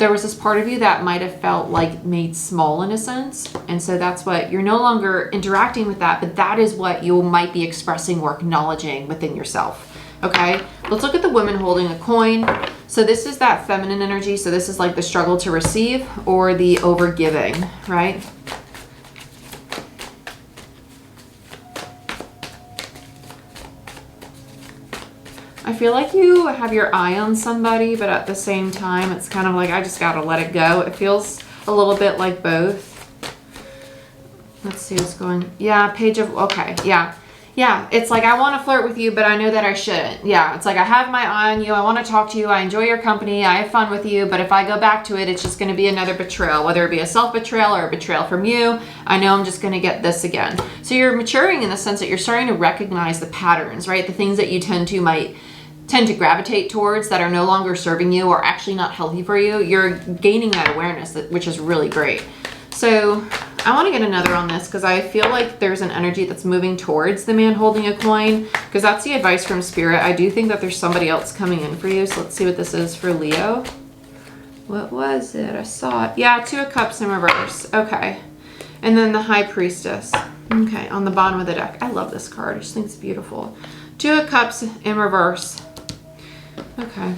there was this part of you that might have felt like made small in a sense. And so that's what you're no longer interacting with that, but that is what you might be expressing or acknowledging within yourself. Okay, let's look at the woman holding a coin. So this is that feminine energy. So this is like the struggle to receive or the overgiving, right? I feel like you have your eye on somebody, but at the same time, it's kind of like, I just got to let it go. It feels a little bit like both. Let's see what's going. Yeah, page of, okay, yeah. Yeah, it's like, I want to flirt with you, but I know that I shouldn't. Yeah, it's like, I have my eye on you. I want to talk to you. I enjoy your company. I have fun with you. But if I go back to it, it's just going to be another betrayal, whether it be a self-betrayal or a betrayal from you. I know I'm just going to get this again. So you're maturing in the sense that you're starting to recognize the patterns, right? The things that you tend to gravitate towards that are no longer serving you or actually not healthy for you. You're gaining that awareness, which is really great. So I want to get another on this because I feel like there's an energy that's moving towards the man holding a coin, because that's the advice from Spirit. I do think that there's somebody else coming in for you. So let's see what this is for Leo. What was it? I saw it. Yeah, Two of Cups in reverse. Okay. And then the High Priestess. Okay, on the bottom of the deck. I love this card. I just think it's beautiful. Two of Cups in reverse. Okay.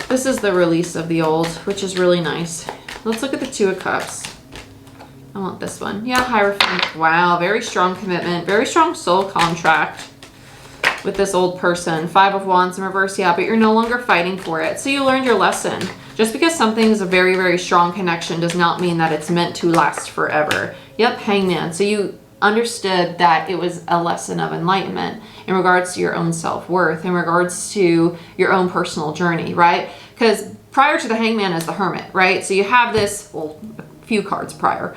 This is the release of the old, which is really nice. Let's look at the Two of Cups. I want this one. Yeah, Hierophant. Wow, very strong commitment. Very strong soul contract with this old person. Five of Wands in reverse. Yeah, but you're no longer fighting for it. So you learned your lesson. Just because something is a very, very strong connection does not mean that it's meant to last forever. Yep, Hangman. So you understood that it was a lesson of enlightenment in regards to your own self-worth, in regards to your own personal journey, right? Because prior to the Hangman is the Hermit, right? So you have this, well, a few cards prior.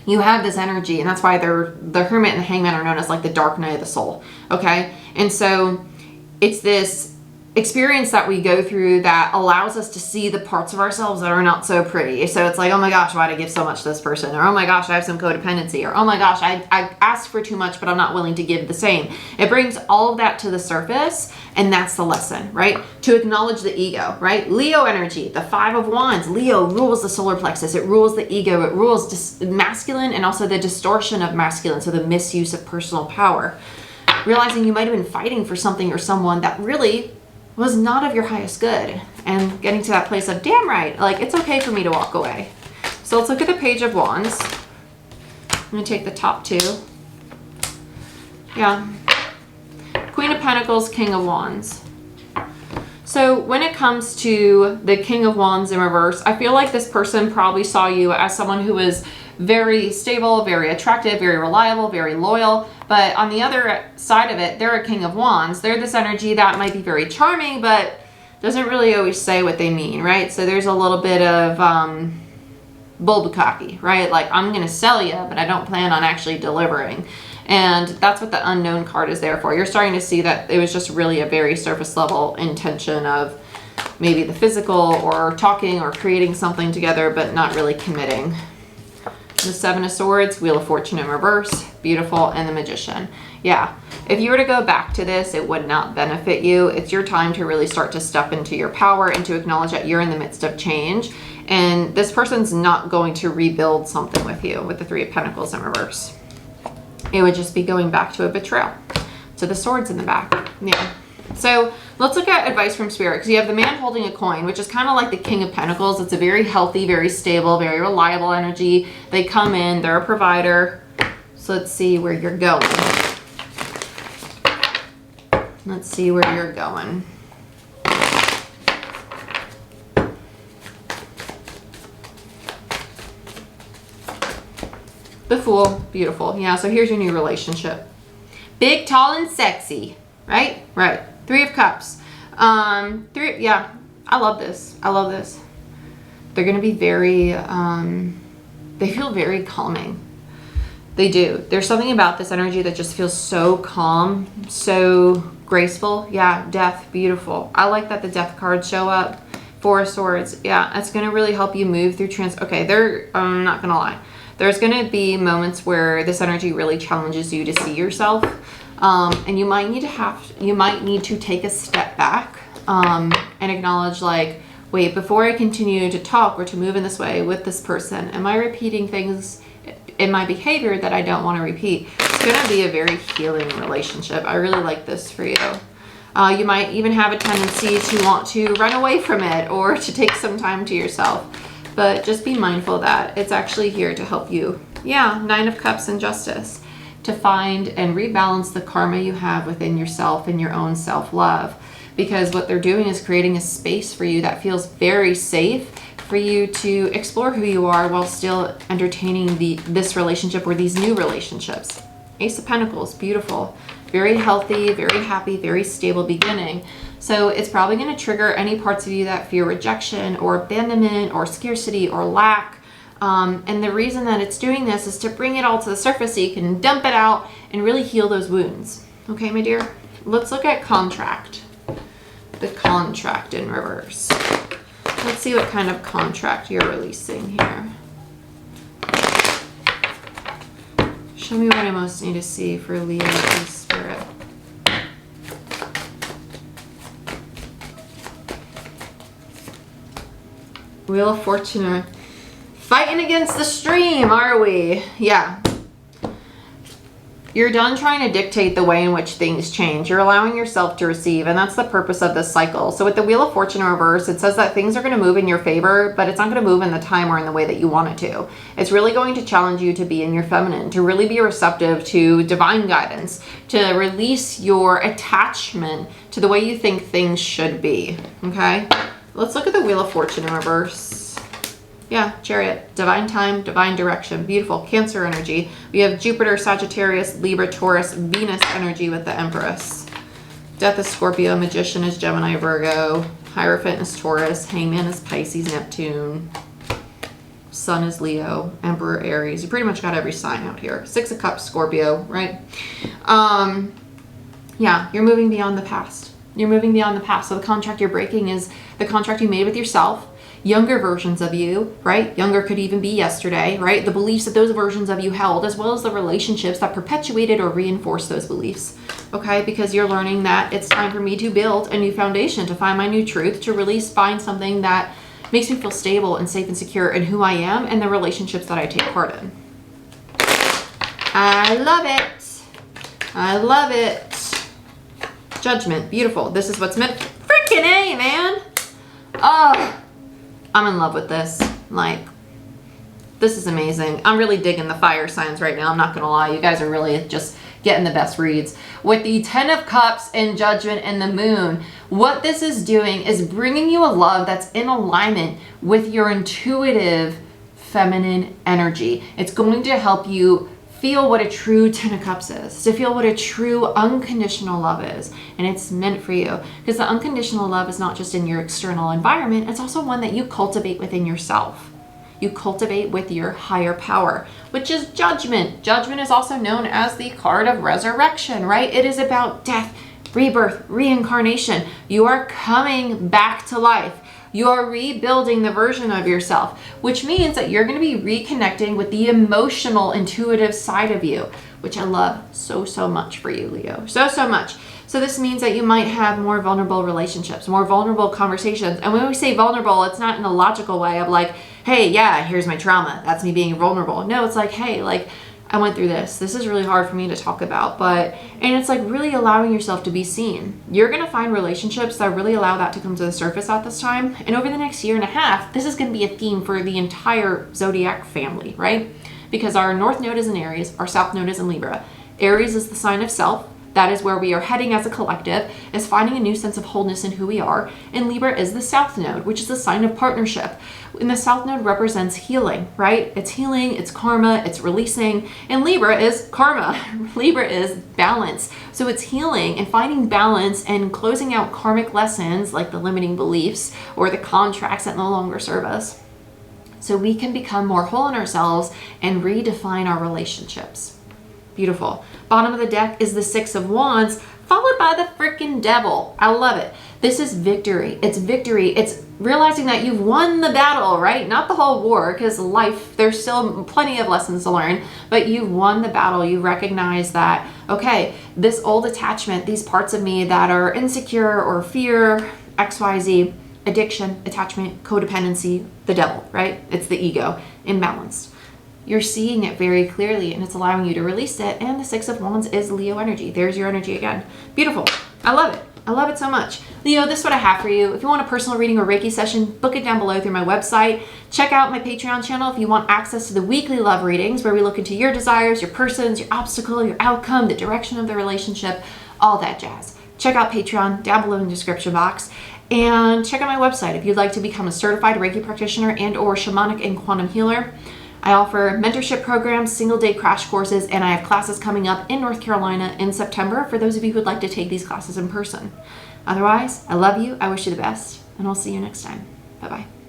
You have this energy, and that's why the Hermit and the Hangman are known as like the dark night of the soul, okay? And so it's this experience that we go through that allows us to see the parts of ourselves that are not so pretty. So it's like, oh my gosh, why'd I give so much to this person? Or oh my gosh, I have some codependency. Or oh my gosh, I asked for too much, but I'm not willing to give the same. It brings all of that to the surface, and that's the lesson, right? To acknowledge the ego, right? Leo energy, the Five of Wands. Leo rules the solar plexus. It rules the ego. It rules masculine and also the distortion of masculine, so the misuse of personal power. Realizing you might have been fighting for something or someone that really was not of your highest good, and getting to that place of, damn right, like, it's okay for me to walk away. So let's look at the Page of Wands. I'm going to take the top two. Yeah. Queen of Pentacles, King of Wands. So when it comes to the King of Wands in reverse, I feel like this person probably saw you as someone who was very stable, very attractive, very reliable, very loyal. But on the other side of it, they're a King of Wands. They're this energy that might be very charming, but doesn't really always say what they mean, right? So there's a little bit of bullbuckaki, right? Like, I'm going to sell you, but I don't plan on actually delivering. And that's what the Unknown card is there for. You're starting to see that it was just really a very surface level intention of maybe the physical or talking or creating something together, but not really committing. The Seven of Swords, Wheel of Fortune in reverse, beautiful, and the Magician. Yeah, if you were to go back to this, it would not benefit you. It's your time to really start to step into your power and to acknowledge that you're in the midst of change. And this person's not going to rebuild something with you with the Three of Pentacles in reverse. It would just be going back to a betrayal. So the Swords in the back. Yeah. So let's look at advice from Spirit, because you have the man holding a coin, which is kind of like the King of Pentacles. It's a very healthy, very stable, very reliable energy. They come in, they're a provider. So let's see where you're going. Let's see where you're going. The Fool, beautiful. Yeah, so here's your new relationship. Big, tall, and sexy, right? Right. Three of Cups. Yeah, I love this. I love this. They're going to be very, they feel very calming. They do. There's something about this energy that just feels so calm, so graceful. Yeah, Death, beautiful. I like that the Death cards show up. Four of Swords. Yeah, it's going to really help you move through okay, I'm not going to lie. There's going to be moments where this energy really challenges you to see yourself. And you might need to take a step back and acknowledge like, wait, before I continue to talk or to move in this way with this person, am I repeating things in my behavior that I don't want to repeat? It's going to be a very healing relationship. I really like this for you. You might even have a tendency to want to run away from it or to take some time to yourself. But just be mindful that it's actually here to help you. Yeah, 9 of Cups and Justice. To find and rebalance the karma you have within yourself and your own self-love. Because what they're doing is creating a space for you that feels very safe for you to explore who you are while still entertaining this relationship or these new relationships. Ace of Pentacles, beautiful. Very healthy, very happy, very stable beginning. So it's probably going to trigger any parts of you that fear rejection or abandonment or scarcity or lack. And the reason that it's doing this is to bring it all to the surface so you can dump it out and really heal those wounds. Okay, my dear? Let's look at contract. The contract in reverse. Let's see what kind of contract you're releasing here. Show me what I most need to see for Leo and Spirit. Wheel of Fortune. Fighting against the stream, are we? Yeah. You're done trying to dictate the way in which things change. You're allowing yourself to receive, and that's the purpose of this cycle. So with the Wheel of Fortune in reverse, it says that things are going to move in your favor, but it's not going to move in the time or in the way that you want it to. It's really going to challenge you to be in your feminine, to really be receptive to divine guidance, to release your attachment to the way you think things should be. Okay? Let's look at the Wheel of Fortune in reverse. Yeah, Chariot, divine time, divine direction, beautiful. Cancer energy. We have Jupiter, Sagittarius, Libra, Taurus, Venus energy with the Empress. Death is Scorpio, Magician is Gemini, Virgo, Hierophant is Taurus, Hangman is Pisces, Neptune, Sun is Leo, Emperor Aries. You pretty much got every sign out here. 6 of Cups, Scorpio, right? Yeah, you're moving beyond the past. You're moving beyond the past. So the contract you're breaking is the contract you made with yourself. Younger versions of you, right? Younger could even be yesterday, right? The beliefs that those versions of you held, as well as the relationships that perpetuated or reinforced those beliefs, okay? Because you're learning that it's time for me to build a new foundation, to find my new truth, to really find something that makes me feel stable and safe and secure in who I am and the relationships that I take part in. I love it. I love it. Judgment, beautiful. This is what's meant. Freaking A, man. Oh, I'm in love with this. Like, this is amazing. I'm really digging the fire signs right now. I'm not going to lie. You guys are really just getting the best reads. With the 10 of Cups and Judgment and the Moon, what this is doing is bringing you a love that's in alignment with your intuitive feminine energy. It's going to help you feel what a true 10 of Cups is, to feel what a true unconditional love is. And it's meant for you because the unconditional love is not just in your external environment, it's also one that you cultivate within yourself. You cultivate with your higher power, which is Judgment. Judgment is also known as the card of resurrection, right? It is about death, rebirth, reincarnation. You are coming back to life. You are rebuilding the version of yourself, which means that you're going to be reconnecting with the emotional, intuitive side of you, which I love so, so much for you, Leo. So, so much. So this means that you might have more vulnerable relationships, more vulnerable conversations. And when we say vulnerable, it's not in a logical way of like, hey, yeah, here's my trauma. That's me being vulnerable. No, it's like, hey, like, I went through this. This is really hard for me to talk about, and it's like really allowing yourself to be seen. You're going to find relationships that really allow that to come to the surface at this time. And over the next year and a half, this is going to be a theme for the entire zodiac family, right? Because our North Node is in Aries, our South Node is in Libra. Aries is the sign of self. That is where we are heading as a collective, is finding a new sense of wholeness in who we are. And Libra is the South Node, which is the sign of partnership. And the South Node represents healing, right? It's healing, it's karma, it's releasing. And Libra is karma. Libra is balance. So it's healing and finding balance and closing out karmic lessons like the limiting beliefs or the contracts that no longer serve us. So we can become more whole in ourselves and redefine our relationships. Beautiful. Bottom of the deck is the 6 of Wands, followed by the freaking Devil. I love it. This is victory. It's victory. It's realizing that you've won the battle, right? Not the whole war, because life, there's still plenty of lessons to learn, but you've won the battle. You recognize that, okay, this old attachment, these parts of me that are insecure or fear, XYZ, addiction, attachment, codependency, the devil, right? It's the ego, imbalanced. You're seeing it very clearly and it's allowing you to release it. And the Six of Wands is Leo energy. There's your energy again. Beautiful. I love it. I love it so much. Leo, this is what I have for you. If you want a personal reading or Reiki session, book it down below through my website. Check out my Patreon channel if you want access to the weekly love readings where we look into your desires, your persons, your obstacle, your outcome, the direction of the relationship, all that jazz. Check out Patreon down below in the description box. And check out my website if you'd like to become a certified Reiki practitioner and or shamanic and quantum healer. I offer mentorship programs, single-day crash courses, and I have classes coming up in North Carolina in September for those of you who would like to take these classes in person. Otherwise, I love you, I wish you the best, and I'll see you next time. Bye-bye.